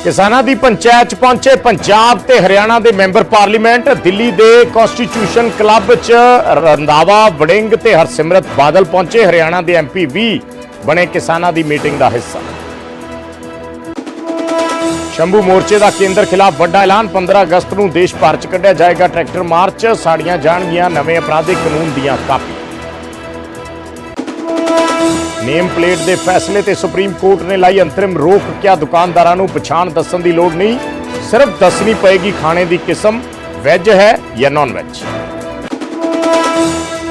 किसानां दी पंचायत च पहुंचे पंजाब ते हरियाणा दे मैंबर पार्लीमेंट। दिल्ली दे कॉन्स्टिट्यूशन क्लब च रंधावा वड़िंग ते हरसिमरत बादल पहुंचे। हरियाणा दे MP भी बने किसानां दी मीटिंग दा हिस्सा। शंभू मोर्चे दा केंद्र खिलाफ वड्डा ऐलान। 15 अगस्त नूं देश भर च कढिया जाएगा ट्रैक्टर मार्च। साड़ियां जाणगियां नवें अपराधिक कानून दियां कापियां। नेम प्लेट के फैसले ते सुप्रीम कोर्ट ने लाई अंतरिम रोक। क्या दुकानदारां नूं पछाण दस्सण दी लोड़ नहीं, सिर्फ दसनी पएगी खाने की किस्म, वैज है या non veg.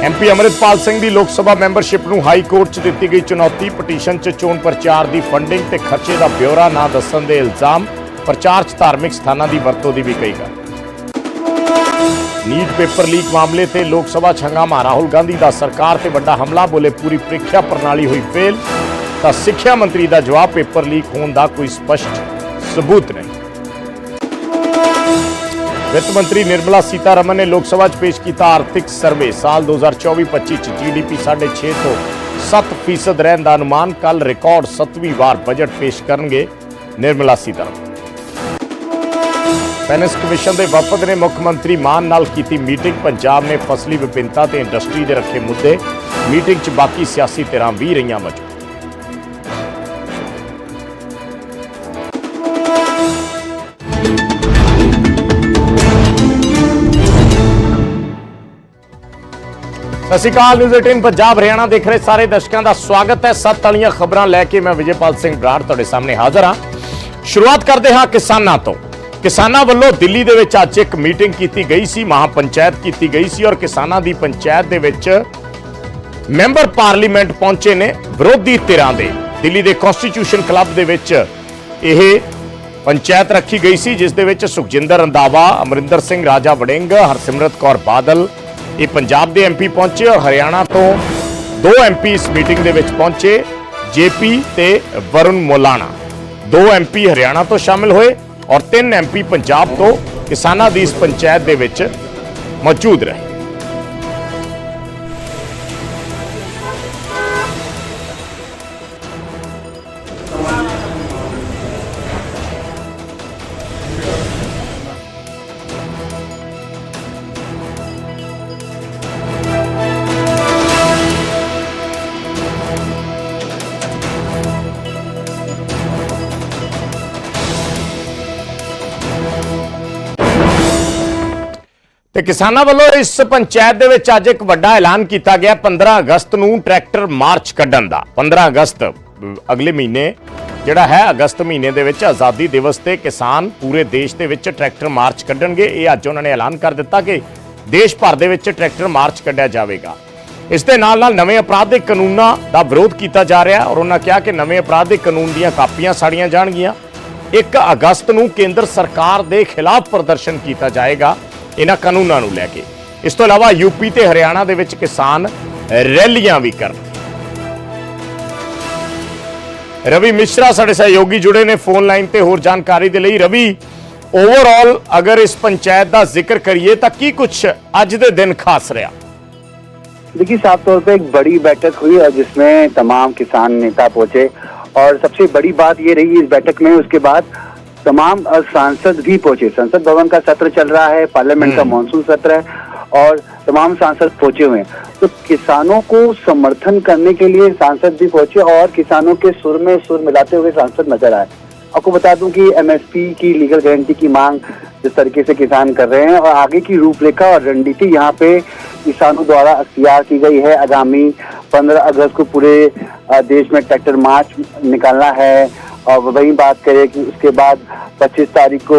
MP Amritpal Singh की लोक सभा मैंबरशिप नूं हाई कोर्ट च दित्ती गई चुनौती। पटीशन च चोण प्रचार की फंडिंग ते खर्चे का ब्यौरा ना दस्सण दे इल्जाम। प्रचार च धार्मिक स्थानां की वरतों की भी कही गल। नीट पेपर लीक मामले ते लोक सभा च हंगामा। राहुल गांधी का सरकार ते वड्डा हमला। बोले पूरी प्रीख्या प्रणाली हुई फेल। तो सिक्ख्या मंत्री का जवाब, पेपर लीक होने का कोई स्पष्ट सबूत नहीं। वित्त मंत्री निर्मला सीतारमण ने लोक सभा च पेश किया आर्थिक सर्वे। साल 2024-25 GDP 6.5 तो 7% रहने का अनुमान। कल रिकॉर्ड 7वीं बार बजट पेश करेंगे निर्मला सीतारमण। फाइनेंस कमिशन के वफद ने मुख्यमंत्री मान नाल कीती मीटिंग। पंजाब ने फसली विभिन्नता ते इंडस्ट्री के रखे मुद्दे। मीटिंग च बाकी सियासी धिरां भी रहियां मौजूद। सत श्री अकाल। न्यूज़ 18 पंजाब हरियाणा देख रहे सारे दर्शकों का स्वागत है। 7 वालियां खबरां लैके मैं विजयपाल सिंह बराड़ तुहाडे सामने हाजिर हाँ। शुरुआत करते हाँ किसानां तो। किसानां वल्लों दिल्ली दे विच अज एक मीटिंग की गई सी, महापंचायत की गई सी और किसानां दी पंचायत दे विच मैंबर पार्लीमेंट पहुंचे ने विरोधी धिरां दे। दिल्ली दे कॉन्स्टिट्यूशन क्लब दे विच यह पंचायत रखी गई सी, जिस दे विच सुखजिंदर रंधावा, अमरिंदर सिंह राजा वड़िंग, हरसिमरत कौर बादल ये पंजाब दे MP पहुंचे और हरियाणा तो 2 MP इस मीटिंग दे विच पहुंचे, JP ते वरुण मोलाना। 2 MP हरियाणा तो शामिल होए और 3 MP पंजाब तो किसानां दी इस पंचायत दे विच मौजूद रहे। ਤੇ ਕਿਸਾਨਾਂ ਵੱਲੋਂ ਇਸ ਪੰਚਾਇਤ ਦੇ ਵਿੱਚ ਅੱਜ ਇੱਕ ਵੱਡਾ ਐਲਾਨ ਕੀਤਾ ਗਿਆ। 15 ਅਗਸਤ ਨੂੰ ਟਰੈਕਟਰ ਮਾਰਚ ਕੱਢਣ ਦਾ। 15 ਅਗਸਤ ਅਗਲੇ ਮਹੀਨੇ ਜਿਹੜਾ ਹੈ ਅਗਸਤ ਮਹੀਨੇ ਦੇ ਵਿੱਚ ਆਜ਼ਾਦੀ ਦਿਵਸ ਤੇ ਕਿਸਾਨ ਪੂਰੇ ਦੇਸ਼ ਦੇ ਵਿੱਚ ਟਰੈਕਟਰ ਮਾਰਚ ਕੱਢਣਗੇ। ਇਹ ਅੱਜ ਉਹਨਾਂ ਨੇ ਐਲਾਨ ਕਰ ਦਿੱਤਾ ਕਿ ਦੇਸ਼ ਭਰ ਦੇ ਵਿੱਚ ਟਰੈਕਟਰ ਮਾਰਚ ਕੱਢਿਆ ਜਾਵੇਗਾ। ਇਸ ਦੇ ਨਾਲ ਨਾਲ ਨਵੇਂ ਅਪਰਾਧਿਕ ਕਾਨੂੰਨਾਂ ਦਾ ਵਿਰੋਧ ਕੀਤਾ ਜਾ ਰਿਹਾ ਔਰ ਉਹਨਾਂ ਕਿਹਾ ਕਿ ਨਵੇਂ ਅਪਰਾਧਿਕ ਕਾਨੂੰਨ ਦੀਆਂ ਕਾਪੀਆਂ ਸਾੜੀਆਂ ਜਾਣਗੀਆਂ। 1 ਅਗਸਤ ਨੂੰ ਕੇਂਦਰ ਸਰਕਾਰ ਦੇ ਖਿਲਾਫ ਪ੍ਰਦਰਸ਼ਨ ਕੀਤਾ ਜਾਏਗਾ इन्हां कानूनां नूं लैके। इस तो इलावा यूपी ते हरियाणा दे विच किसान रैलियां भी करन। रवि मिश्रा साडे सहयोगी जुड़े ने फोन लाइन ते होर जानकारी दे लई। रवि, ओवरऑल अगर इस पंचायत दा जिक्र करिए तां की कुछ अज दे दिन खास रहा? देखिए, साफ तौर पे एक बड़ी बैठक हुई और जिसमें तमाम किसान नेता पहुंचे और सबसे बड़ी बात ये रही इस बैठक में, उसके बाद तमाम सांसद भी पहुंचे। संसद भवन का सत्र चल रहा है, पार्लियामेंट का मॉनसून सत्र है और तमाम सांसद पहुंचे हुए हैं। तो किसानों को समर्थन करने के लिए सांसद भी पहुंचे और किसानों के सुर में सुर मिलाते हुए सांसद नजर आए। आपको बता दूं कि MSP की लीगल गारंटी की मांग जिस तरीके से किसान कर रहे हैं और आगे की रूपरेखा और रणनीति यहाँ पे किसानों द्वारा अख्तियार की गई है। आगामी 15 अगस्त को पूरे देश में ट्रैक्टर मार्च निकालना है और वही बात करें कि उसके बाद 25 तारीख को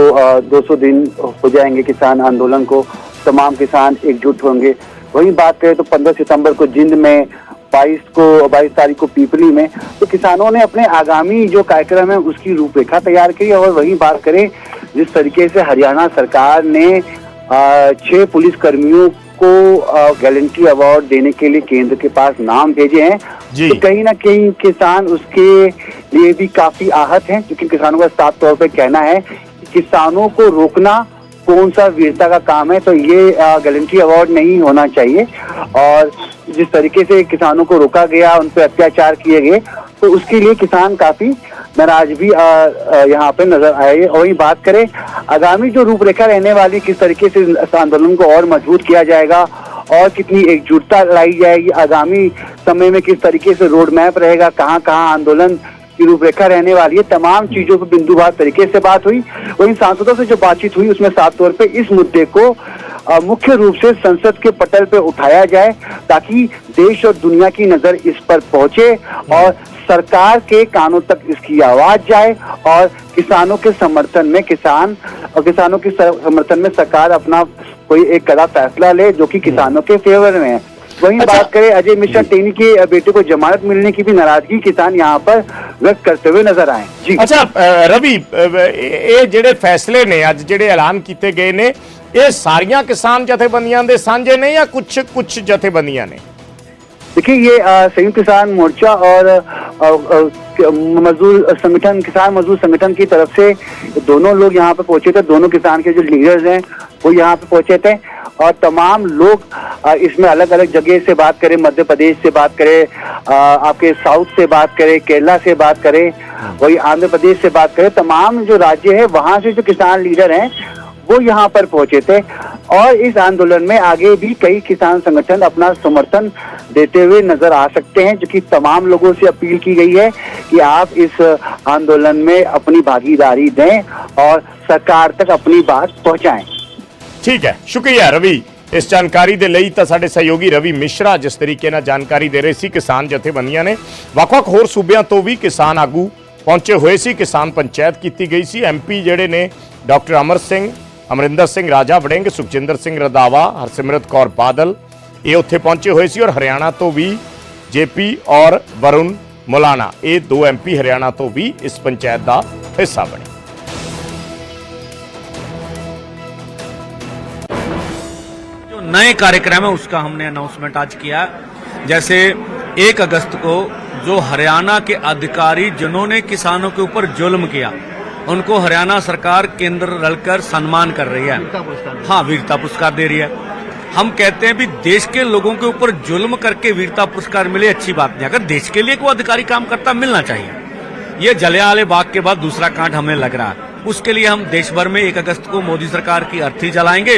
200 दिन हो जाएंगे किसान आंदोलन को। तमाम किसान एकजुट होंगे। वही बात करें तो 15 सितंबर को जिंद में, 22 तारीख को पीपली में। तो किसानों ने अपने आगामी जो कार्यक्रम है उसकी रूपरेखा तैयार की। और वही बात करें जिस तरीके से हरियाणा सरकार ने 6 पुलिस कर्मियों को गैलेंट्री अवार्ड देने के लिए केंद्र के पास नाम भेजे हैं, तो कहीं ना कहीं किसान उसके लिए भी काफी आहत हैं, क्योंकि किसानों का साफ तौर पे कहना है कि किसानों को रोकना कौन सा वीरता का काम है, तो ये गैलेंट्री अवार्ड नहीं होना चाहिए। और जिस तरीके से किसानों को रोका गया, उन पर अत्याचार किए गए, तो उसके लिए किसान काफी नाराज भी यहाँ पे नजर आए। और वही बात करें आगामी जो रूपरेखा रहने वाली, किस तरीके से इस आंदोलन को और मजबूत किया जाएगा और कितनी एकजुटता लाई जाएगी, आगामी समय में किस तरीके से रोड मैप रहेगा, कहाँ कहाँ आंदोलन की रूपरेखा रहने वाली है, तमाम चीजों पर बिंदुवार तरीके से बात हुई। वहीं सांसदों से जो बातचीत हुई उसमें साफ तौर पे इस मुद्दे को मुख्य रूप से संसद के पटल पे उठाया जाए ताकि देश और दुनिया की नजर इस पर पहुंचे और सरकार के कानों तक इसकी आवाज जाए और किसानों के समर्थन में सरकार अपना कोई एक कड़ा फैसला ले जो कि किसानों के फेवर में है। वहीं बात करें अजय मिश्रा टेनी के बेटे को जमानत मिलने की भी नाराजगी किसान यहाँ पर व्यक्त करते हुए नजर आए। जी अच्छा रवि, ये ਜਿਹੜੇ फैसले ने ਅੱਜ ਜਿਹੜੇ ऐलान किए गए ने, ये सारियां किसान जथेबंदियां दे सांझे ने या कुछ जथेबंदियां ने? देखिए ये संयुक्त किसान मोर्चा और मजदूर संगठन, किसान मजदूर संगठन की तरफ से दोनों लोग यहाँ पे पहुंचे थे। दोनों किसान के जो लीडर्स हैं वो यहाँ पे पहुंचे थे और तमाम लोग इसमें अलग अलग जगह से बात करें, मध्य प्रदेश से बात करें, आपके साउथ से बात करें, केरला से बात करें, वही आंध्र प्रदेश से बात करें, तमाम जो राज्य है वहां से जो किसान लीडर हैं वो यहाँ पर पहुंचे थे। और इस आंदोलन में आगे भी कई किसान संगठन अपना समर्थन देते हुए नजर आ सकते हैं, जो कि तमाम लोगों से अपील की गई है कि आप इस आंदोलन में अपनी भागीदारी दें और सरकार तक अपनी बात पहुंचाएं। ठीक है, शुक्रिया रवि इस जानकारी ਦੇ ਲਈ। ਤਾਂ ਸਾਡੇ ਸਹਿਯੋਗੀ ਰਵੀ ਮਿਸ਼ਰਾ ਜਿਸ ਤਰੀਕੇ ਨਾਲ ਜਾਣਕਾਰੀ ਦੇ ਰਹੇ ਸੀ, ਕਿਸਾਨ ਜਥੇਬੰਦੀਆਂ ਨੇ ਵੱਖ-ਵੱਖ ਹੋਰ ਸੂਬਿਆਂ ਤੋਂ ਵੀ ਕਿਸਾਨ ਆਗੂ ਪਹੁੰਚੇ ਹੋਏ ਸੀ। ਕਿਸਾਨ ਪੰਚਾਇਤ ਕੀਤੀ ਗਈ ਸੀ। ਐਮਪੀ ਜਿਹੜੇ ਨੇ ਡਾਕਟਰ ਅਮਰ ਸਿੰਘ, ਅਮਰਿੰਦਰ ਸਿੰਘ ਰਾਜਾ ਵੜਿੰਗ, ਸੁਖਜਿੰਦਰ ਸਿੰਘ ਰੰਧਾਵਾ, ਹਰਸਿਮਰਤ ਕੌਰ ਬਾਦਲ ਇਹ ਉੱਥੇ ਪਹੁੰਚੇ ਹੋਏ ਸੀ। ਔਰ ਹਰਿਆਣਾ ਤੋਂ ਵੀ ਜੇਪੀ ਔਰ ਵरुण ਮੁਲਾਣਾ, ਇਹ ਦੋ ਐਮਪੀ ਹਰਿਆਣਾ ਤੋਂ ਵੀ ਇਸ ਪੰਚਾਇਤ ਦਾ ਹਿੱਸਾ ਬਣੇ। जो नए कार्यक्रम है उसका हमने अनाउंसमेंट आज किया। जैसे 1 अगस्त को जो हरियाणा के अधिकारी जिन्होंने किसानों के ऊपर जुल्म किया उनको हरियाणा सरकार केंद्र रलकर सम्मान कर रही है। हाँ, वीरता पुरस्कार दे रही है। हम कहते हैं भी देश के लोगों के ऊपर जुल्म करके वीरता पुरस्कार मिले अच्छी बात नहीं। अगर देश के लिए कोई अधिकारी काम करता मिलना चाहिए। ये जलियांवाले बाग के बाद दूसरा कांड हमें लग रहा है। उसके लिए हम देश भर में 1 अगस्त को मोदी सरकार की अर्थी जलाएंगे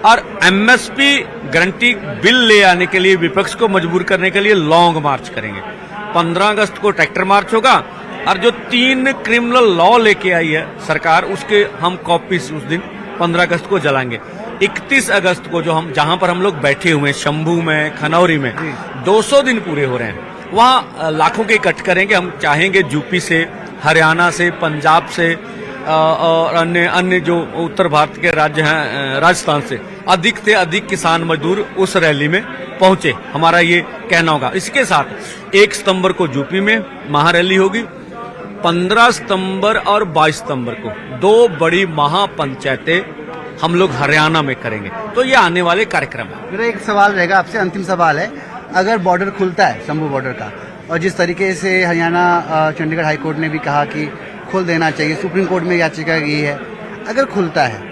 और एमएसपी गारंटी बिल ले आने के लिए विपक्ष को मजबूर करने के लिए लॉन्ग मार्च करेंगे। 15 अगस्त को ट्रैक्टर मार्च होगा और जो 3 क्रिमिनल लॉ लेके आई है सरकार उसके हम कॉपीज उस दिन 15 अगस्त को जलाएंगे। 31 अगस्त को जो हम जहां पर हम लोग बैठे हुए हैं शंभू में, खनौरी में 200 दिन पूरे हो रहे हैं, वहां लाखों के इकट्ठ करेंगे। हम चाहेंगे यूपी से, हरियाणा से, पंजाब से और अन्य जो उत्तर भारत के राज्य हैं, राजस्थान से अधिक किसान मजदूर उस रैली में पहुंचे। हमारा ये कहना होगा। इसके साथ 1 सितंबर को यूपी में महारैली होगी। 15 सितंबर और 22 सितंबर को 2 बड़ी महापंचायतें हम लोग हरियाणा में करेंगे। तो ये आने वाले कार्यक्रम है। मेरा एक सवाल रहेगा आपसे, अंतिम सवाल है। अगर बॉर्डर खुलता है, शंभू बॉर्डर का, और जिस तरीके से हरियाणा चंडीगढ़ हाईकोर्ट ने भी कहा कि खोल देना चाहिए, सुप्रीम कोर्ट में याचिका की है, अगर खुलता है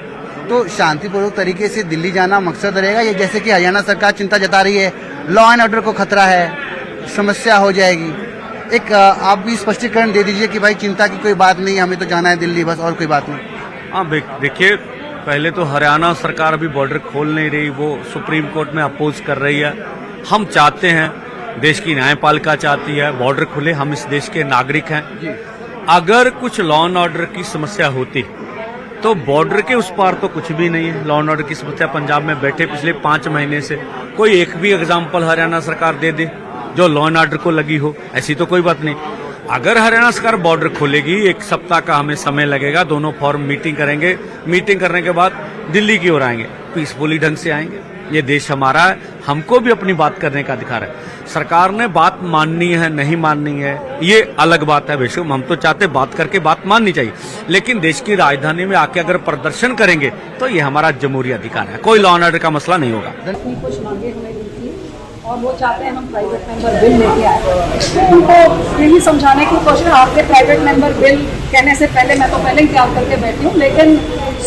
तो शांतिपूर्वक तरीके से दिल्ली जाना मकसद रहेगा? या जैसे कि हरियाणा सरकार चिंता जता रही है, लॉ एंड ऑर्डर को खतरा है, समस्या हो जाएगी, एक आप भी स्पष्टीकरण दे दीजिए कि भाई चिंता की कोई बात नहीं, हमें तो जाना है दिल्ली बस, और कोई बात नहीं। हाँ देखिए, पहले तो हरियाणा सरकार अभी बॉर्डर खोल नहीं रही, वो सुप्रीम कोर्ट में अपोज कर रही है। हम चाहते हैं, देश की न्यायपालिका चाहती है बॉर्डर खुले, हम इस देश के नागरिक हैं। अगर कुछ लॉ एंड ऑर्डर की समस्या होती तो बॉर्डर के उस पार तो कुछ भी नहीं है। लॉ एंड ऑर्डर की समस्या पंजाब में बैठे पिछले 5 महीने से, कोई एक भी एग्जाम्पल हरियाणा सरकार दे दे जो लॉ एंड ऑर्डर को लगी हो, ऐसी तो कोई बात नहीं। अगर हरियाणा सरकार बॉर्डर खोलेगी, 1 सप्ताह का हमें समय लगेगा, दोनों फॉर्म मीटिंग करेंगे, मीटिंग करने के बाद दिल्ली की ओर आएंगे, पीसफुली ढंग से आएंगे। ये देश हमारा है, हमको भी अपनी बात करने का अधिकार है। सरकार ने बात माननी है नहीं माननी है ये अलग बात है बेशुम, हम तो चाहते बात करके बात माननी चाहिए, लेकिन देश की राजधानी में आके अगर प्रदर्शन करेंगे तो ये हमारा जमहूरी अधिकार है, कोई लॉ एंड ऑर्डर का मसला नहीं होगा। कुछ मांगे हमें दी थी और वो चाहते हैं हम प्राइवेट मेंबर बिल लेके आए। उनको यही समझाने की कोशिश, आपके प्राइवेट मेंबर बिल कहने से पहले मैं तो पहले ही तैयार करके बैठी हूँ, लेकिन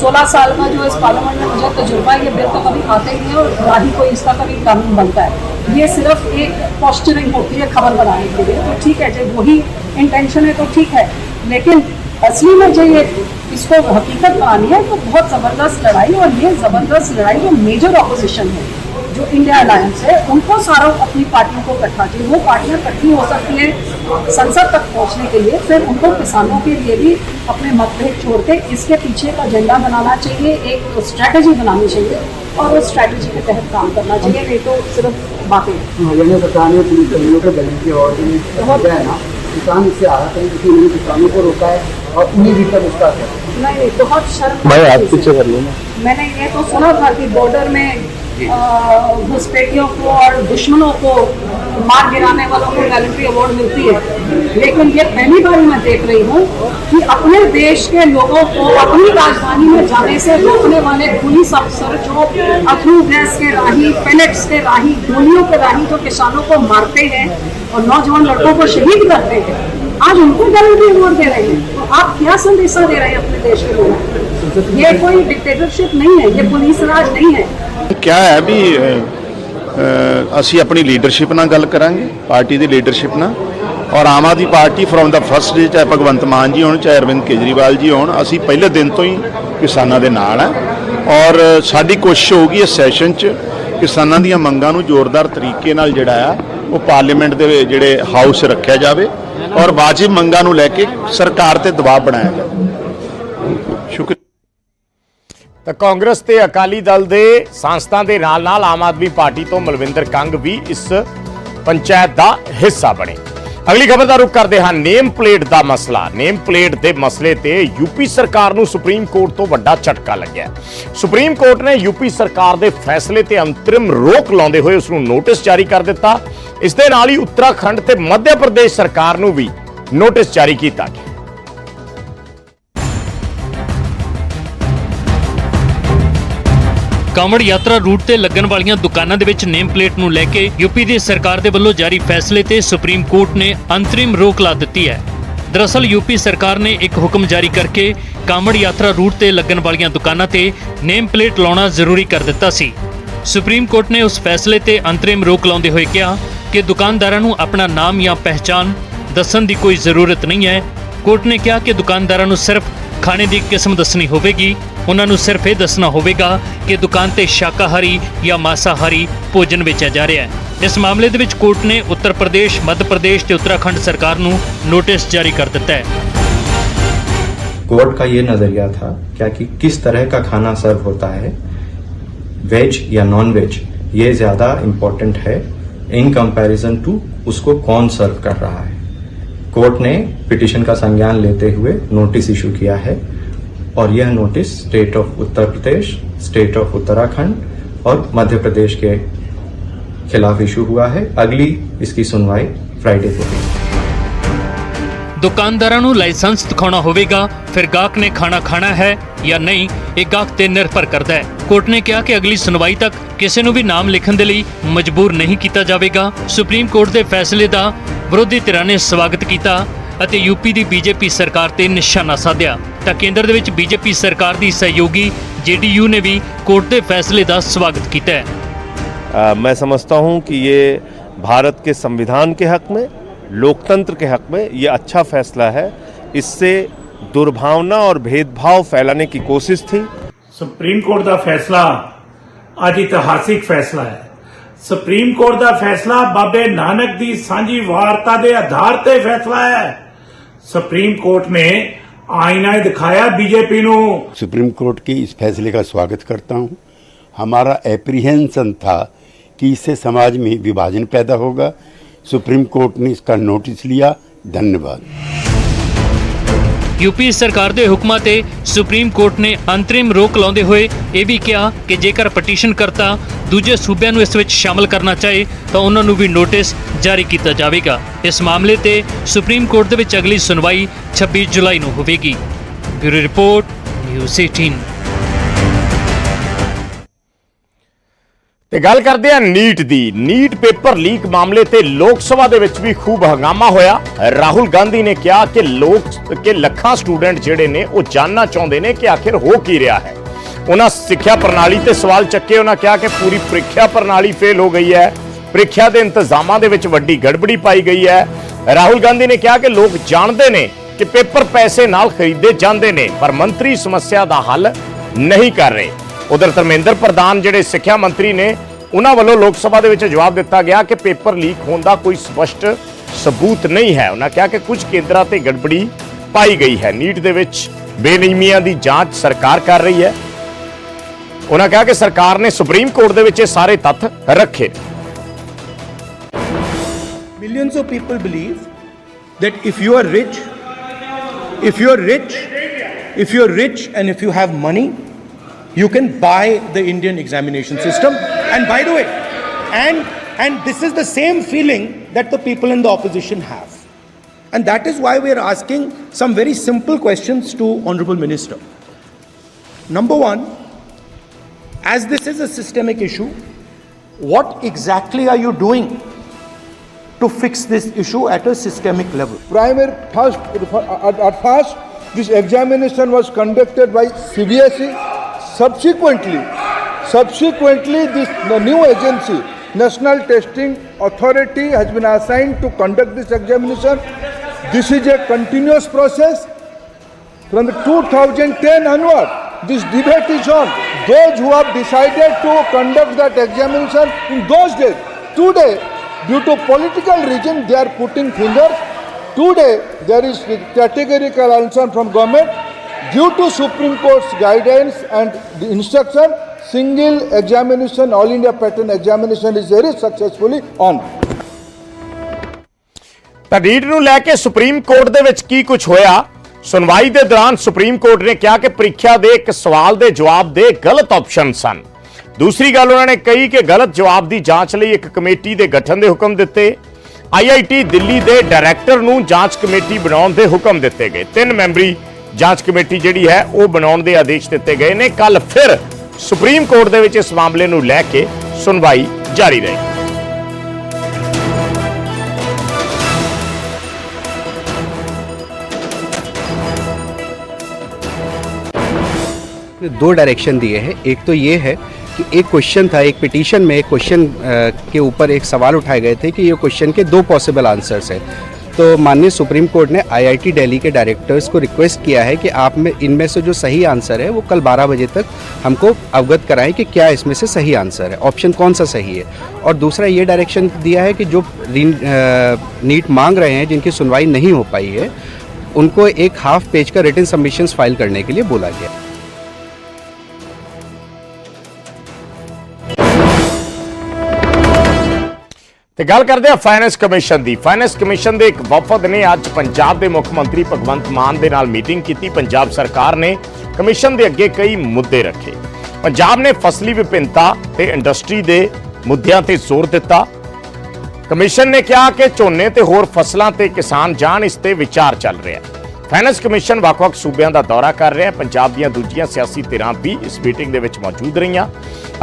16 साल का जो इस पार्लियामेंट में मुझे तजुर्बा है, ये बिल तो कभी आते ही नहीं है और ना ही कोई इसका कभी कानून बनता है। ये सिर्फ एक पोस्चरिंग होती है खबर बनाने के लिए। तो ठीक है, जब वही इंटेंशन है तो ठीक है, लेकिन असली में जो ये इसको हकीकत बनानी है तो बहुत ज़बरदस्त लड़ाई, और ये ज़बरदस्त लड़ाई जो मेजर ऑपोजिशन है, जो इंडिया अलायंस है, उनको सारा अपनी पार्टियों को इकट्ठा चाहिए। वो पार्टियां इकट्ठी हो सकती हैं संसद तक पहुंचने के लिए, फिर उनको किसानों के लिए भी अपने मतभेद छोड़ के इसके पीछे का एजेंडा बनाना चाहिए, एक स्ट्रैटेजी बनानी चाहिए और उस स्ट्रैटेजी के तहत काम करना चाहिए, नहीं तो सिर्फ बातें। हरियाणा सरकार ने पुलिस कर्मियों के बैन की और है ना, किसान इससे आहत हैं क्योंकि उन्होंने किसानों को रोका है और उन्हें भी तक उसका नहीं, बहुत शर्म। मैंने ये तो सुना था कि बॉर्डर में घुसपैठियों को और दुश्मनों को मार गिराने वालों को गैलेंट्री अवार्ड मिलती है, लेकिन ये पहली बार मैं देख रही हूँ कि अपने देश के लोगों को अपनी राजधानी में जाने से रोकने वाले पुलिस अफसर जो अथरू गैस के राही, पेलेट्स के राही, गोलियों के राही जो किसानों को मारते हैं और नौजवान लड़कों को शहीद करते हैं, आज उनको गैलेंट्री अवार्ड दे रहे हैं। तो आप क्या संदेशा दे रहे हैं अपने देश के लोगों को? ये कोई डिक्टेटरशिप नहीं है, ये पुलिस राज नहीं है। क्या है भी ਅਸੀਂ ਆਪਣੀ ਲੀਡਰਸ਼ਿਪ ਨਾਲ ਗੱਲ ਕਰਾਂਗੇ, ਪਾਰਟੀ ਦੀ ਲੀਡਰਸ਼ਿਪ ਨਾਲ, ਔਰ Aam Aadmi party from the first day, ਚਾਹੇ ਭਗਵੰਤ ਮਾਨ ਜੀ ਹੋਣ, ਚਾਹੇ ਅਰਵਿੰਦ ਕੇਜਰੀਵਾਲ ਜੀ ਹੋਣ, ਅਸੀਂ ਪਹਿਲੇ ਦਿਨ ਤੋਂ ਹੀ ਕਿਸਾਨਾਂ ਦੇ ਨਾਲ ਆ। ਔਰ ਸਾਡੀ ਕੋਸ਼ਿਸ਼ ਹੋਊਗੀ ਇਸ ਸੈਸ਼ਨ 'ਚ ਕਿਸਾਨਾਂ ਦੀਆਂ ਮੰਗਾਂ ਨੂੰ ਜ਼ੋਰਦਾਰ ਤਰੀਕੇ ਨਾਲ ਜਿਹੜਾ ਆ ਉਹ ਪਾਰਲੀਮੈਂਟ ਦੇ ਜਿਹੜੇ ਹਾਊਸ 'ਚ ਰੱਖਿਆ ਜਾਵੇ ਔਰ ਵਾਜਿਬ ਮੰਗਾਂ ਨੂੰ ਲੈ ਕੇ ਸਰਕਾਰ ਤੇ ਦਬਾਅ ਬਣਾਇਆ ਜਾਵੇ। ਸ਼ੁਕਰੀਆ। ਤਾਂ ਕਾਂਗਰਸ ਤੇ ਅਕਾਲੀ ਦਲ ਦੇ ਸਾਂਸਦਾਂ ਦੇ ਨਾਲ ਆਮ ਆਦਮੀ ਪਾਰਟੀ ਤੋਂ ਮਲਵਿੰਦਰ ਕੰਗ ਵੀ ਇਸ ਪੰਚਾਇਤ ਦਾ ਹਿੱਸਾ ਬਣੇ। ਅਗਲੀ ਖਬਰ ਦਾ ਰੁਖ ਕਰਦੇ ਹਾਂ ਨੇਮ ਪਲੇਟ ਦਾ ਮਸਲਾ। ਨੇਮ ਪਲੇਟ ਦੇ ਮਸਲੇ ਤੇ ਯੂਪੀ ਸਰਕਾਰ ਨੂੰ ਸੁਪਰੀਮ ਕੋਰਟ ਤੋਂ ਵੱਡਾ ਝਟਕਾ ਲੱਗਿਆ। ਸੁਪਰੀਮ ਕੋਰਟ ਨੇ ਯੂਪੀ ਸਰਕਾਰ ਦੇ ਫੈਸਲੇ ਤੇ ਅੰਤਰਿਮ ਰੋਕ ਲਾਉਂਦੇ ਹੋਏ ਉਸ ਨੂੰ ਨੋਟਿਸ ਜਾਰੀ ਕਰ ਦਿੱਤਾ। ਇਸ ਦੇ ਨਾਲ ਹੀ ਉੱਤਰਾਖੰਡ ਤੇ ਮੱਧ ਪ੍ਰਦੇਸ਼ ਸਰਕਾਰ ਨੂੰ ਵੀ ਨੋਟਿਸ ਜਾਰੀ ਕੀਤਾ ਗਿਆ। ਕਾਂਵੜ ਯਾਤਰਾ ਰੂਟ ਤੇ ਲੱਗਣ ਵਾਲੀਆਂ ਦੁਕਾਨਾਂ ਦੇ ਵਿੱਚ ਨੇਮ ਪਲੇਟ ਨੂੰ ਲੈ ਕੇ ਯੂਪੀ ਦੀ ਸਰਕਾਰ ਦੇ ਵੱਲੋਂ ਜਾਰੀ ਫੈਸਲੇ ਤੇ ਸੁਪਰੀਮ ਕੋਰਟ ਨੇ ਅੰਤਰਿਮ ਰੋਕ ਲਾ ਦਿੱਤੀ ਹੈ। ਦਰਅਸਲ ਯੂਪੀ ਸਰਕਾਰ ਨੇ ਇੱਕ ਹੁਕਮ ਜਾਰੀ ਕਰਕੇ ਕਾਂਵੜ ਯਾਤਰਾ ਰੂਟ ਤੇ ਲੱਗਣ ਵਾਲੀਆਂ ਦੁਕਾਨਾਂ ਤੇ ਨੇਮ ਪਲੇਟ ਲਾਉਣਾ ਜ਼ਰੂਰੀ ਕਰ ਦਿੱਤਾ ਸੀ। ਸੁਪਰੀਮ ਕੋਰਟ ਨੇ ਉਸ ਫੈਸਲੇ ਤੇ ਅੰਤਰਿਮ ਰੋਕ ਲਾਉਂਦੇ ਹੋਏ ਕਿਹਾ ਕਿ ਦੁਕਾਨਦਾਰਾਂ ਨੂੰ ਆਪਣਾ ਨਾਮ ਜਾਂ ਪਹਿਚਾਣ ਦੱਸਣ ਦੀ ਕੋਈ ਜ਼ਰੂਰਤ ਨਹੀਂ ਹੈ। ਕੋਰਟ ਨੇ ਕਿਹਾ ਕਿ ਦੁਕਾਨਦਾਰਾਂ ਨੂੰ ਸਿਰਫ ਖਾਣੇ ਦੀ ਕਿਸਮ ਦੱਸਣੀ ਹੋਵੇਗੀ। ਉਹਨਾਂ ਨੂੰ ਸਿਰਫ ਇਹ ਦੱਸਣਾ ਹੋਵੇਗਾ ਕਿ ਦੁਕਾਨ ਤੇ ਸ਼ਾਕਾਹਾਰੀ ਜਾਂ ਮਾਸਾਹਾਰੀ ਭੋਜਨ ਵੇਚਿਆ ਜਾ ਰਿਹਾ ਹੈ। ਇਸ ਮਾਮਲੇ ਦੇ ਵਿੱਚ ਕੋਰਟ ਨੇ ਉੱਤਰ ਪ੍ਰਦੇਸ਼, ਮੱਧ ਪ੍ਰਦੇਸ਼ ਤੇ ਉੱਤਰਾਖੰਡ ਸਰਕਾਰ ਨੂੰ ਨੋਟਿਸ ਜਾਰੀ ਕਰ ਦਿੱਤਾ ਹੈ। कोर्ट का ये नजरिया था क्या कि किस तरह का खाना सर्व होता है, वेज या नॉन वेज, ये ज्यादा इम्पोर्टेंट है इन कंपैरिजन टू उसको कौन सर्व कर रहा है। कोर्ट ने पिटीशन का संज्ञान लेते हुए नोटिस इशू किया है और यह notice state of Uttar Pradesh, state of Uttarakhand और मध्य प्रदेश के खिलाफ इशू हुआ है। अगली इसकी सुनवाई फ्राइडे को होगी। ਦੁਕਾਨਦਾਰਾਂ ਨੂੰ ਲਾਇਸੈਂਸ ਦਿਖਾਉਣਾ ਹੋਵੇਗਾ, ਫਿਰ ਗਾਹਕ ਨੇ ਖਾਣਾ ਖਾਣਾ ਹੈ ਜਾਂ ਨਹੀਂ, ਇਹ ਗਾਹਕ ਤੇ ਨਿਰਭਰ ਕਰਦਾ ਹੈ। ਕੋਰਟ ਨੇ ਕਿਹਾ ਕਿ ਅਗਲੀ ਸੁਣਵਾਈ ਤੱਕ ਕਿਸੇ ਨੂੰ ਵੀ ਨਾਮ ਲਿਖਣ ਦੇ ਲਈ ਮਜਬੂਰ ਨਹੀਂ ਕੀਤਾ ਜਾਵੇਗਾ। ਸੁਪਰੀਮ ਕੋਰਟ ਦੇ ਫੈਸਲੇ ਦਾ ਵਿਰੋਧੀ ਧਿਰਾਂ ਨੇ ਸਵਾਗਤ ਕੀਤਾ ਅਤੇ ਯੂਪੀ ਦੀ ਬੀਜੇਪੀ ਸਰਕਾਰ ਤੇ ਨਿਸ਼ਾਨਾ ਸਾਧਿਆ। ਤਾਂ ਕੇਂਦਰ ਦੇ ਵਿੱਚ ਬੀਜੇਪੀ ਸਰਕਾਰ ਦੀ ਸਹਿਯੋਗੀ जेडीयू ने भी कोर्ट के फैसले का स्वागत किया है। मैं समझता हूं कि ये भारत के संविधान के हक में, लोकतंत्र के हक में ये अच्छा फैसला है। इससे दुर्भावना और भेदभाव फैलाने की कोशिश थी। सुप्रीम कोर्ट का फैसला आज इतिहासिक फैसला है। सुप्रीम कोर्ट का फैसला बाबे नानक की सांझी वार्ता के आधार ते फैसला है। सुप्रीम कोर्ट ने आईना दिखाया बीजेपी को। सुप्रीम कोर्ट के इस फैसले का स्वागत करता हूं। हमारा एप्रीहेंशन था कि इससे समाज में विभाजन पैदा होगा। सुप्रीम कोर्ट ने इसका नोटिस लिया। धन्यवाद। यूपी सरकार के हुक्मां ते सुप्रीम कोर्ट ने अंतरिम रोक लाउंदे होए यह भी कहा कि जेकर पटीशन करता दूजे सूबे नूं इस विच शामिल करना चाहे तो उन्हां नूं भी नोटिस जारी किया जाएगा। इस मामले ते सुप्रीम कोर्ट दे विच अगली सुनवाई 26 जुलाई नूं होवेगी। Bureau report, news 18। ਤੇ ਗੱਲ ਕਰਦੇ ਆ ਨੀਟ ਦੀ। ਨੀਟ ਪੇਪਰ ਲੀਕ ਮਾਮਲੇ ਤੇ ਲੋਕ ਸਭਾ ਦੇ ਵਿੱਚ ਵੀ ਖੂਬ ਹੰਗਾਮਾ ਹੋਇਆ। ਰਾਹੁਲ ਗਾਂਧੀ ਨੇ ਕਿਹਾ ਕਿ ਲੱਖਾਂ ਸਟੂਡੈਂਟ ਜਿਹੜੇ ਨੇ ਉਹ ਜਾਣਨਾ ਚਾਹੁੰਦੇ ਨੇ ਕਿ ਆਖਿਰ ਹੋ ਕੀ ਰਿਹਾ ਹੈ। ਉਹਨਾਂ ਸਿੱਖਿਆ ਪ੍ਰਣਾਲੀ ਤੇ ਸਵਾਲ ਚੱਕੇ। ਉਹਨਾਂ ਕਿਹਾ ਕਿ ਪੂਰੀ ਪ੍ਰੀਖਿਆ ਪ੍ਰਣਾਲੀ ਫੇਲ ਹੋ ਗਈ ਹੈ। ਪ੍ਰੀਖਿਆ ਦੇ ਇੰਤਜ਼ਾਮਾਂ ਦੇ ਵਿੱਚ ਵੱਡੀ ਗੜਬੜੀ ਪਾਈ ਗਈ ਹੈ। ਰਾਹੁਲ ਗਾਂਧੀ ਨੇ ਕਿਹਾ ਕਿ ਲੋਕ ਜਾਣਦੇ ਨੇ ਕਿ ਪੇਪਰ ਪੈਸੇ ਨਾਲ ਖਰੀਦੇ ਜਾਂਦੇ ਨੇ, ਪਰ ਮੰਤਰੀ ਸਮੱਸਿਆ ਦਾ ਹੱਲ ਨਹੀਂ ਕਰ ਰਹੇ। ਉਧਰ ਧਰਮੇਂਦਰ ਪ੍ਰਧਾਨ ਜਿਹੜੇ ਸਿੱਖਿਆ ਮੰਤਰੀ ਨੇ, ਉਹਨਾਂ ਵੱਲੋਂ ਲੋਕ ਸਭਾ ਦੇ ਵਿੱਚ ਜਵਾਬ ਦਿੱਤਾ ਗਿਆ ਕਿ ਪੇਪਰ ਲੀਕ ਹੋਣ ਦਾ ਕੋਈ ਸਪਸ਼ਟ ਸਬੂਤ ਨਹੀਂ ਹੈ। ਉਹਨਾਂ ਕਿਹਾ ਕਿ ਕੁਝ ਕੇਂਦਰਾਂ ਤੇ ਗੜਬੜੀ ਪਾਈ ਗਈ ਹੈ। ਨੀਟ ਦੇ ਵਿੱਚ ਬੇਨਿਯਮੀਆਂ ਦੀ ਜਾਂਚ ਸਰਕਾਰ ਕਰ ਰਹੀ ਹੈ। ਉਹਨਾਂ ਕਿਹਾ ਕਿ ਸਰਕਾਰ ਨੇ ਸੁਪਰੀਮ ਕੋਰਟ ਦੇ ਵਿੱਚ ਇਹ ਸਾਰੇ ਤੱਥ ਰੱਖੇ। Millions of people believe that if you are rich and if you have money, you can buy the Indian examination system. And by the way, and this is the same feeling that the people in the opposition have. And that is why we are asking some very simple questions to Honorable Minister. Number one, as this is a systemic issue, what exactly are you doing to fix this issue at a systemic level? At first, this examination was conducted by CBSE. Subsequently, the new agency, National Testing Authority, has been assigned to conduct this examination. This is a continuous process. From the 2010 onward, this debate is on. Those who have decided to conduct that examination in those days, today, due to political reason, they are putting fingers. Today, there is categorical answer from government. Due to Supreme Court's guidance and the instruction, single examination, All India Pattern Examination is very successfully on. ਤਾਂ NEET ਨੂੰ ਲੈ ਕੇ supreme court ਦੇ ਵਿੱਚ ਕੀ ਕੁਝ ਹੋਇਆ? ਸੁਣਵਾਈ ਦੇ ਦੌਰਾਨ ਸੁਪਰੀਮ ਕੋਰਟ ਨੇ ਕਿਹਾ ਕਿ ਪ੍ਰੀਖਿਆ ਦੇ ਇੱਕ ਸਵਾਲ ਦੇ ਜਵਾਬ ਦੇ ਗਲਤ ਆਪਸ਼ਨ ਸਨ। ਦੂਸਰੀ ਗੱਲ ਉਹਨਾਂ ਨੇ ਕਹੀ ਕਿ ਗਲਤ ਜਵਾਬ ਦੀ ਜਾਂਚ ਲਈ ਇੱਕ ਕਮੇਟੀ ਦੇ ਗਠਨ ਦੇ ਹੁਕਮ ਦਿੱਤੇ। IIT ਦਿੱਲੀ ਦੇ ਡਾਇਰੈਕਟਰ ਨੂੰ ਜਾਂਚ ਕਮੇਟੀ ਬਣਾਉਣ ਦੇ ਹੁਕਮ ਦਿੱਤੇ ਗਏ। 3 ਮੈਂਬਰੀ ਜਾਂਚ ਕਮੇਟੀ ਜਿਹੜੀ ਹੈ ਉਹ ਬਣਾਉਣ ਦੇ ਆਦੇਸ਼ ਦਿੱਤੇ ਗਏ ਨੇ। ਕੱਲ ਫਿਰ ਸੁਪਰੀਮ ਕੋਰਟ ਦੇ ਵਿੱਚ ਇਸ ਮਾਮਲੇ ਨੂੰ ਲੈ ਕੇ ਸੁਣਵਾਈ ਜਾਰੀ ਰਹੇਗੀ। दो डायरेक्शन दिए हैं। एक तो ये है कि एक क्वेश्चन था, एक पिटीशन में एक क्वेश्चन के ऊपर एक सवाल उठाए गए थे कि ये क्वेश्चन के 2 पॉसिबल आंसर्स हैं। तो माननीय सुप्रीम कोर्ट ने IIT दिल्ली के डायरेक्टर्स को रिक्वेस्ट किया है कि आप में इनमें से जो सही आंसर है वो कल 12 बजे तक हमको अवगत कराएं कि क्या इसमें से सही आंसर है, ऑप्शन कौन सा सही है। और दूसरा ये डायरेक्शन दिया है कि जो नीट मांग रहे हैं, जिनकी सुनवाई नहीं हो पाई है, उनको एक हाफ पेज का रिटन सबमिशंस फाइल करने के लिए बोला गया। ਤੇ ਗੱਲ ਕਰਦੇ ਆ ਫਾਈਨੈਂਸ ਕਮਿਸ਼ਨ ਦੀ। ਫਾਈਨੈਂਸ ਕਮਿਸ਼ਨ ਦੇ ਇੱਕ ਵਫਦ ਨੇ ਅੱਜ ਪੰਜਾਬ ਦੇ ਮੁੱਖ ਮੰਤਰੀ ਭਗਵੰਤ ਮਾਨ ਦੇ ਨਾਲ ਮੀਟਿੰਗ ਕੀਤੀ। ਪੰਜਾਬ ਸਰਕਾਰ ਨੇ ਕਮਿਸ਼ਨ ਦੇ ਅੱਗੇ ਕਈ ਮੁੱਦੇ ਰੱਖੇ। ਪੰਜਾਬ ਨੇ ਫਸਲੀ ਵਿਭਿੰਨਤਾ ਤੇ ਇੰਡਸਟਰੀ ਦੇ ਮੁੱਦਿਆਂ ਤੇ ਜ਼ੋਰ ਦਿੱਤਾ। ਕਮਿਸ਼ਨ ਨੇ ਕਿਹਾ ਕਿ ਝੋਨੇ ਤੇ ਹੋਰ ਫਸਲਾਂ ਤੇ ਕਿਸਾਨ ਜਾਣ, ਇਸ ਤੇ ਵਿਚਾਰ ਚੱਲ ਰਿਹਾ ਹੈ। ਫਾਈਨੈਂਸ ਕਮਿਸ਼ਨ ਵੱਖ-ਵੱਖ ਸੂਬਿਆਂ ਦਾ ਦੌਰਾ ਕਰ ਰਿਹਾ ਹੈ। ਪੰਜਾਬ ਦੀਆਂ ਦੂਜੀਆਂ ਸਿਆਸੀ ਧਿਰਾਂ ਵੀ ਇਸ ਮੀਟਿੰਗ ਦੇ ਵਿੱਚ ਮੌਜੂਦ ਰਹੀਆਂ।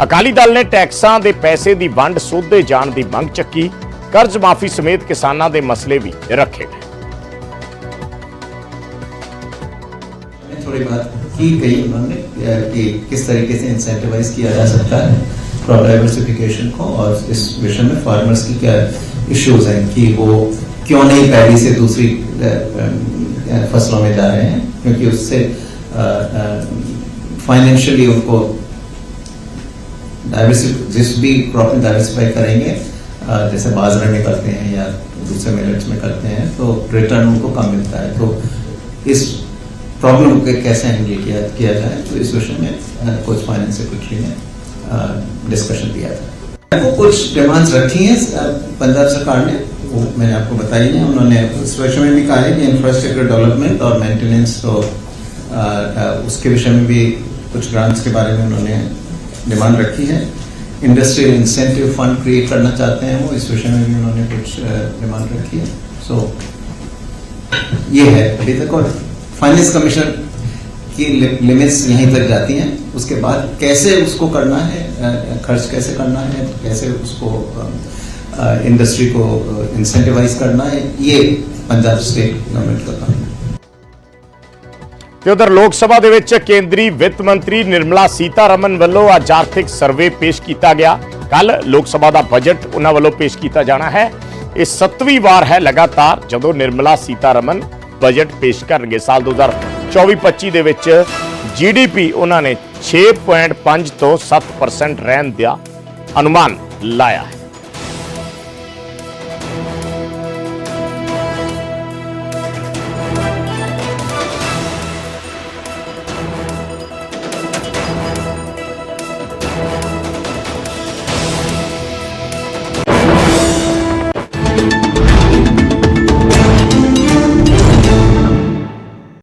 ਅਕਾਲੀ ਦਲ ਨੇ ਟੈਕਸਾਂ ਦੇ ਪੈਸੇ ਦੀ ਵੰਡ ਸੋਧੇ ਜਾਣ ਦੀ ਮੰਗ ਚੱਕੀ। ਕਰਜ਼ ਮਾਫੀ ਸਮੇਤ ਕਿਸਾਨਾਂ ਦੇ ਮਸਲੇ ਵੀ ਰੱਖੇ ਗਏ। थोड़ी बात की गई उन्होंने कि किस तरीके से इंसेंटिवाइज किया जा सकता है क्रॉप डाइवर्सिफिकेशन को, और इस विषय में फार्मर्स की क्या इश्यूज हैं कि वो क्यों नहीं पैडी से दूसरी फसलों में जा रहे हैं, क्योंकि उससे फाइनेंशियली उनको जिस भी क्रॉप में डाइवर्सिफाई करेंगे, जैसे बाजरा में करते हैं या दूसरे मिलेट्स में करते हैं, तो रिटर्न उनको कम मिलता है। तो इस प्रॉब्लम को कैसे हैंडल किया जाए, तो इस विषय में कुछ फाइनेंस सेक्रेटरी ने डिस्कशन दिया था। कुछ डिमांड्स रखी हैं पंजाब सरकार ने, वो मैंने आपको बताई है। उन्होंने इस विषय में भी कहा है कि इंफ्रास्ट्रक्चर डेवलपमेंट और मेंटेनेंस, तो उसके विषय में भी कुछ ग्रांट्स के बारे में उन्होंने डिमांड रखी है। इंडस्ट्रियल इंसेंटिव फंड क्रिएट करना चाहते हैं वो, इस विषय में भी उन्होंने कुछ डिमांड रखी है। सो ये है अभी तक। और फाइनेंस कमीशन की लिमिट्स यहीं तक जाती हैं। उसके बाद कैसे उसको करना है, खर्च कैसे करना है, कैसे उसको इंडस्ट्री को इंसेंटिवाइज करना है, ये पंजाब स्टेट गवर्नमेंट का काम है। ਤੇ ਉਧਰ ਲੋਕ ਸਭਾ ਦੇ ਵਿੱਚ ਕੇਂਦਰੀ ਵਿੱਤ ਮੰਤਰੀ ਨਿਰਮਲਾ ਸੀਤਾਰਮਨ ਵੱਲੋਂ ਅੱਜ ਆਰਥਿਕ ਸਰਵੇ ਪੇਸ਼ ਕੀਤਾ ਗਿਆ। ਕੱਲ ਲੋਕ ਸਭਾ ਦਾ ਬਜਟ ਉਹਨਾਂ ਵੱਲੋਂ ਪੇਸ਼ ਕੀਤਾ ਜਾਣਾ ਹੈ। ਇਹ 7ਵੀਂ ਵਾਰ ਹੈ ਲਗਾਤਾਰ ਜਦੋਂ ਨਿਰਮਲਾ ਸੀਤਾਰਮਨ ਬਜਟ ਪੇਸ਼ ਕਰਨਗੇ। ਸਾਲ 2024-25 ਦੇ ਵਿੱਚ GDP ਉਹਨਾਂ ਨੇ 6.5 ਤੋਂ 7% ਰਹਿਣ ਦਾ ਅਨੁਮਾਨ ਲਾਇਆ ਹੈ।